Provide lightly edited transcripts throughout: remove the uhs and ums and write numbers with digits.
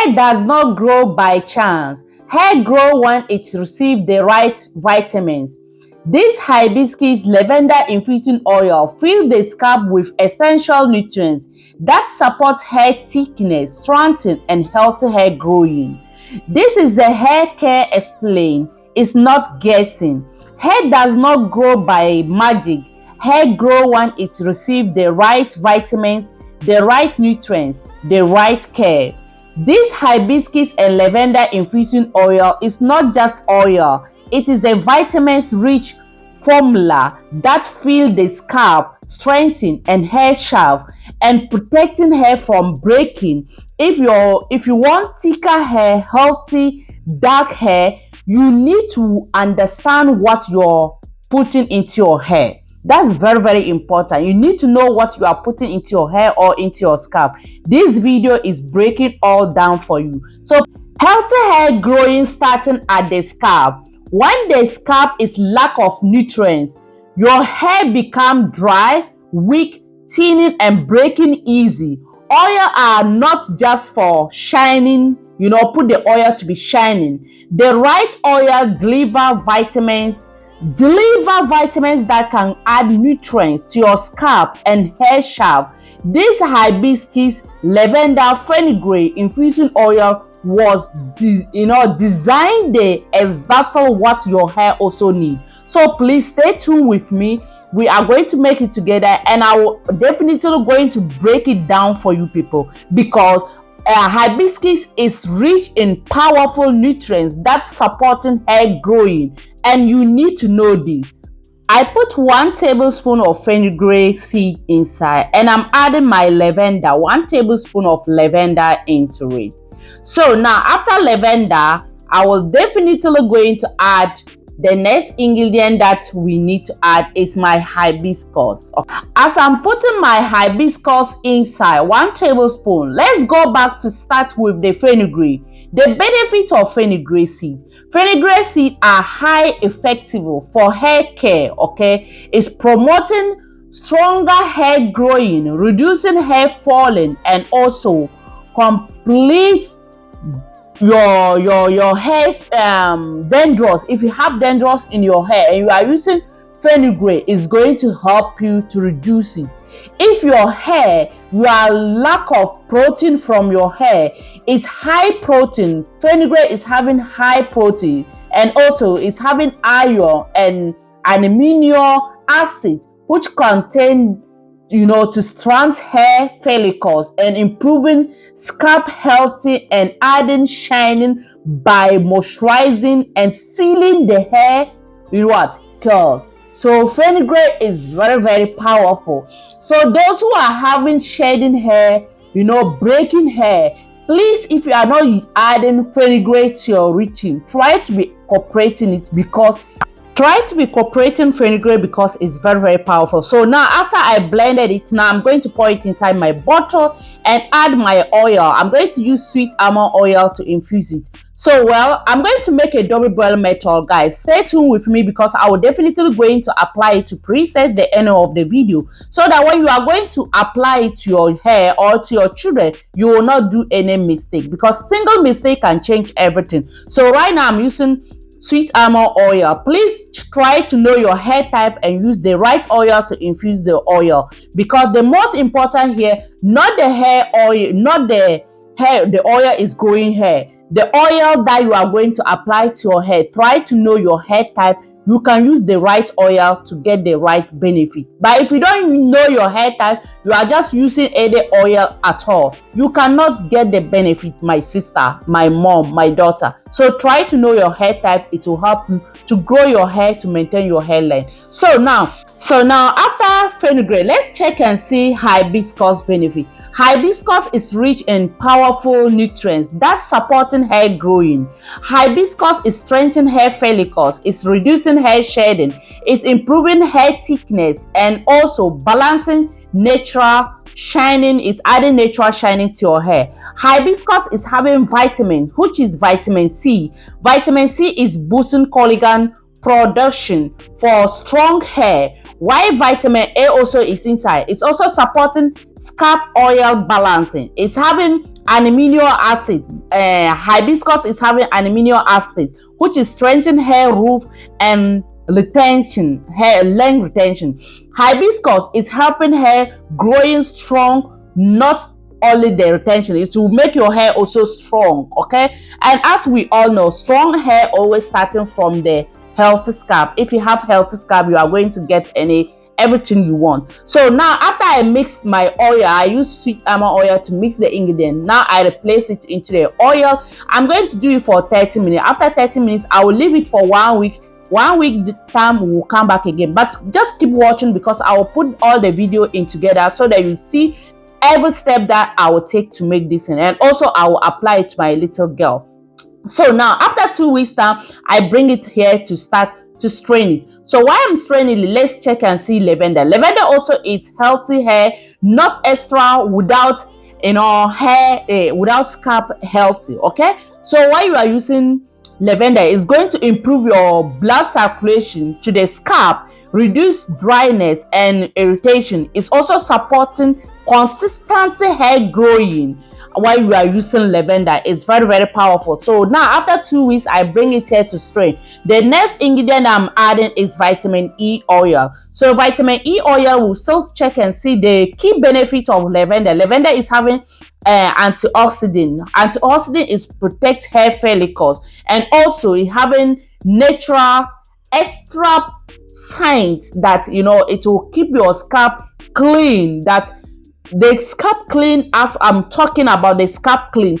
Hair does not grow by chance. Hair grows when it receives the right vitamins. This hibiscus lavender infusing oil fills the scalp with essential nutrients that support hair thickness, strengthening, and healthy hair growing. This is the hair care explained. It's not guessing. Hair does not grow by magic. Hair grows when it receives the right vitamins, the right nutrients, the right care. This hibiscus and lavender infusing oil is not just oil, it is a vitamins-rich formula that fills the scalp, strengthening and hair shaft, and protecting hair from breaking. If you want thicker hair, healthy, dark hair, you need to understand what you're putting into your hair. That's very, very important. You need to know what you are putting into your hair or into your scalp. This video is breaking all down for you. So, healthy hair growing starting at the scalp. When the scalp is lack of nutrients, your hair become dry, weak, thinning, and breaking easy. Oil are not just for shining, put the oil to be shining. The right oil deliver vitamins that can add nutrients to your scalp and hair shaft. This hibiscus lavender fenugreek infusing oil was designed exactly what your hair also needs. So please stay tuned with me. We are going to make it together, and I will definitely going to break it down for you people, because hibiscus is rich in powerful nutrients that supporting hair growing, and you need to know this. I put 1 tablespoon of fenugreek seed inside, and I'm adding my lavender, 1 tablespoon of lavender into it. So now after lavender, I will definitely going to add the next ingredient that we need to add is my hibiscus. As I'm putting my hibiscus inside, 1 tablespoon, let's go back to start with the fenugreek. The benefit of fenugreek seed. Fenugreek seed are high effective for hair care, okay? It's promoting stronger hair growing, reducing hair falling, and also complete your hair dandruff. If you have dandruff in your hair and you are using fenugreek, is going to help you to reduce it. If your hair, your lack of protein from your hair is high protein, fenugreek is having high protein, and also it's having iron and amino acid, which contain to strengthen hair follicles and improving scalp healthy and adding shining by moisturizing and sealing the hair curls. So fenugreek is very, very powerful. So those who are having shedding hair, breaking hair, please, if you are not adding fenugreek to your routine, try to be incorporating it, because fenugreek because it's very, very powerful. So now after I blended it, now I'm going to pour it inside my bottle and add my oil. I'm going to use sweet almond oil to infuse it. So I'm going to make a double boil method, guys. Stay tuned with me, because I will definitely going to apply it to preset the end of the video, so that when you are going to apply it to your hair or to your children, you will not do any mistake, because single mistake can change everything. So right now I'm using sweet almond oil. Please try to know your hair type and use the right oil to infuse the oil, because the most important here, not the hair oil, not the hair, the oil is growing hair. The oil that you are going to apply to your hair, try to know your hair type. You can use the right oil to get the right benefit. But if you don't know your hair type, you are just using any oil at all, you cannot get the benefit, my sister, my mom, my daughter. So try to know your hair type. It will help you to grow your hair, to maintain your hair length. So now after fenugreek, let's check and see hibiscus benefit. Hibiscus is rich in powerful nutrients that's supporting hair growing. Hibiscus is strengthening hair follicles, it's reducing hair shedding, it's improving hair thickness, and also balancing natural shining. It's adding natural shining to your hair. Hibiscus is having vitamin, which is vitamin C. Vitamin C is boosting collagen production for strong hair, while vitamin A also is inside. It's also supporting scalp oil balancing. It's having an amino acid. Hibiscus is having an amino acid, which is strengthening hair growth and retention, hair length retention. Hibiscus is helping hair growing strong, not only the retention, is to make your hair also strong. Okay, and as we all know, strong hair always starting from the healthy scalp. If you have healthy scalp, you are going to get everything you want. So now after I mix my oil, I use sweet almond oil to mix the ingredient. Now I replace it into the oil. I'm going to do it for 30 minutes. After 30 minutes, I will leave it for 1 week. 1 week the time we will come back again, but just keep watching because I will put all the video in together so that you see every step that I will take to make this, and also I will apply it to my little girl. So now after 2 weeks time, I bring it here to start to strain it. So while I'm straining it, let's check and see lavender. Lavender also is healthy hair, not extra, without hair without scalp healthy. Okay, so while you are using lavender, is going to improve your blood circulation to the scalp, reduce dryness and irritation. It's also supporting consistency hair growing while you are using lavender. Is very powerful. So now after 2 weeks, I bring it here to strain. The next ingredient I'm adding is vitamin E oil. So vitamin E oil, will still check and see the key benefit of lavender. Lavender is having antioxidant. Antioxidant is protect hair follicles, and also it having natural extra signs that it will keep your scalp clean. That the scalp clean, as I'm talking about the scalp clean,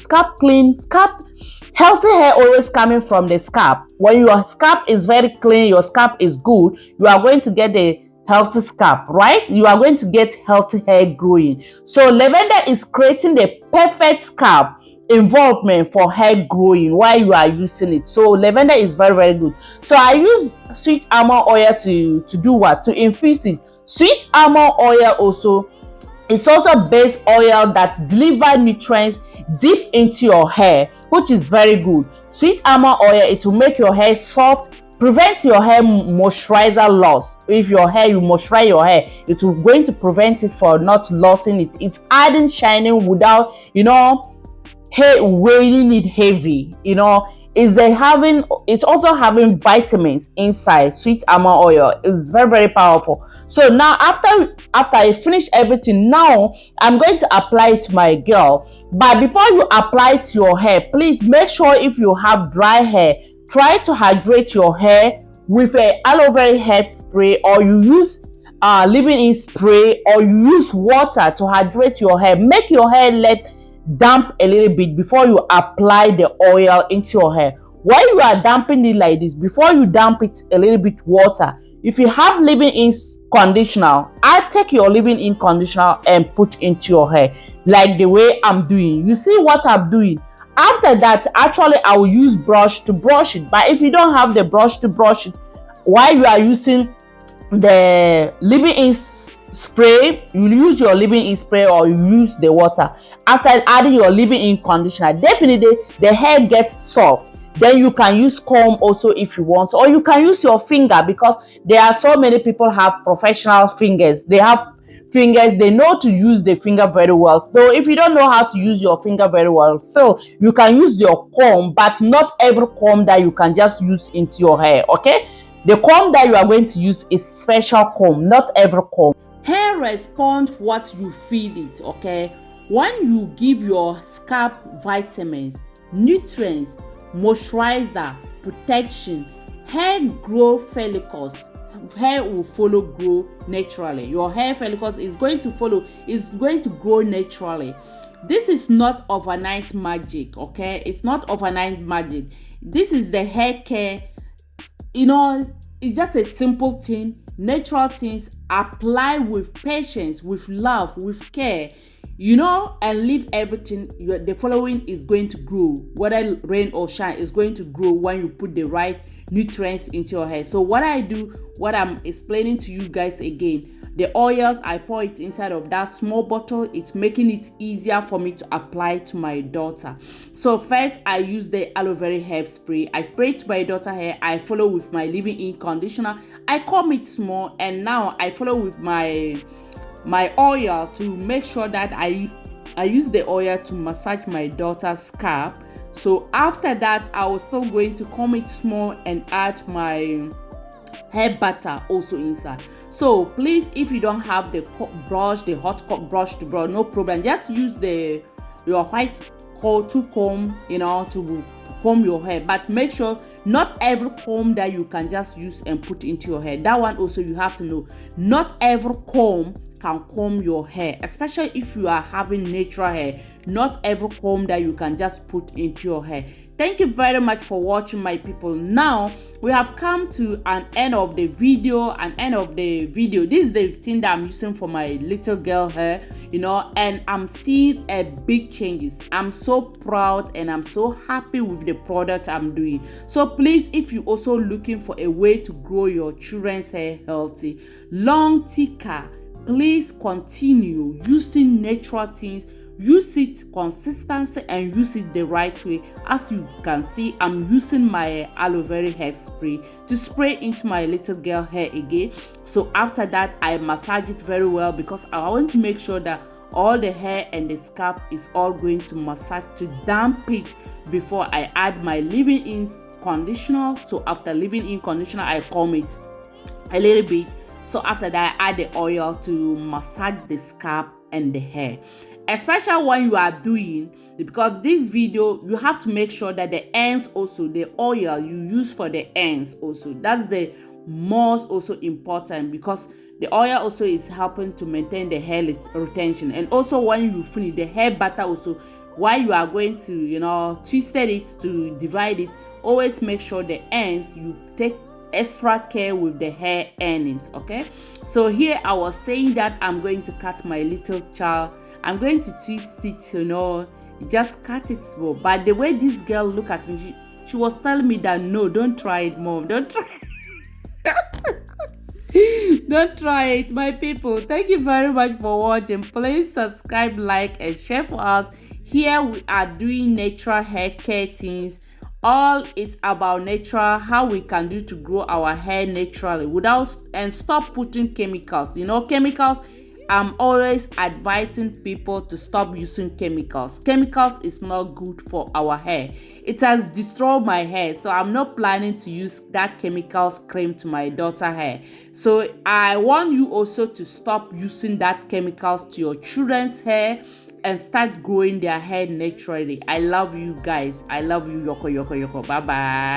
healthy hair always coming from the scalp. When your scalp is very clean, your scalp is good, you are going to get the healthy scalp, right? You are going to get healthy hair growing. So lavender is creating the perfect scalp involvement for hair growing while you are using it. So lavender is very good. So I use sweet almond oil to do what? To infuse it. Sweet almond oil also, it's also base oil that deliver nutrients deep into your hair, which is very good. Sweet almond oil, it will make your hair soft, prevent your hair moisturizer loss. If your hair, you moisturize your hair, it will going to prevent it for not losing it. It's adding shining without hair weighing it heavy. It's also having vitamins inside. Sweet almond oil is very powerful. So now after I finish everything, now I'm going to apply it to my girl. But before you apply it to your hair, please make sure if you have dry hair, try to hydrate your hair with a aloe vera hair spray, or you use leave-in spray, or you use water to hydrate your hair. Make your hair let damp a little bit before you apply the oil into your hair. While you are damping it like this, before you damp it a little bit water, if you have leave-in conditioner, I take your leave-in conditioner and put into your hair like the way I'm doing. You see what I'm doing? After that, actually I will use brush to brush it. But if you don't have the brush to brush it, while you are using the leave-in spray, you use your leave-in spray, or you use the water. After adding your leave-in conditioner, definitely the hair gets soft. Then you can use comb also if you want, or you can use your finger, because there are so many people have professional fingers. They have fingers, they know to use the finger very well. So if you don't know how to use your finger very well, so you can use your comb, but not every comb that you can just use into your hair. Okay, the comb that you are going to use is special comb, not every comb. Hair respond what you feed it. Okay, when you give your scalp vitamins, nutrients, moisturizer, protection, hair grow follicles, hair will follow grow naturally. Your hair follicles is going to grow naturally. This is not overnight magic. Okay, it's not overnight magic. This is the hair care. It's just a simple thing, natural things. Apply with patience, with love, with care, and leave everything. The following is going to grow, whether rain or shine, is going to grow when you put the right nutrients into your hair. So what I do, what I'm explaining to you guys again, the oils, I pour it inside of that small bottle. It's making it easier for me to apply to my daughter. So first I use the aloe vera hair spray. I spray it to my daughter hair. I follow with my leave-in conditioner. I comb it small, and now I follow with my oil to make sure that I I use the oil to massage my daughter's scalp. So after that, I was still going to comb it small and add my hair butter also inside. So please, if you don't have the brush, the hot brush to brush, no problem, just use your white tooth comb, to comb your hair. But make sure not every comb that you can just use and put into your hair. That one also you have to know. Not every comb can comb your hair, especially if you are having natural hair. Not every comb that you can just put into your hair. Thank you very much for watching, my people. Now we have come to an end of the video. This is the thing that I'm using for my little girl hair, and I'm seeing a big changes. I'm so proud and I'm so happy with the product I'm doing. So please, if you also looking for a way to grow your children's hair healthy, long, thicker, please continue using natural things. Use it consistency and use it the right way. As you can see, I'm using my aloe vera hair spray to spray into my little girl hair again. So after that, I massage it very well because I want to make sure that all the hair and the scalp is all going to massage to damp it before I add my leave-in conditioner. So after leave-in conditioner, I comb it a little bit. So after that, I add the oil to massage the scalp and the hair. Especially when you are doing, because this video, you have to make sure that the ends also, the oil you use for the ends also, that's the most also important, because the oil also is helping to maintain the hair retention. And also when you finish the hair butter also, while you are going to twisted it to divide it, always make sure the ends you take extra care with the hair endings. Okay, so here I was saying that I'm going to cut my little child. I'm going to twist it, just cut it small. But the way this girl looked at me, she was telling me that no, don't try it, mom, don't try don't try it, my people. Thank you very much for watching. Please subscribe, like, and share for us. Here we are doing natural hair care things. All is about natural, how we can do to grow our hair naturally without and stop putting chemicals. Chemicals, I'm always advising people to stop using chemicals. Chemicals is not good for our hair. It has destroyed my hair, so I'm not planning to use that chemicals cream to my daughter hair. So I want you also to stop using that chemicals to your children's hair and start growing their hair naturally. I love you guys. I love you. Yoko, yoko, yoko. Bye bye.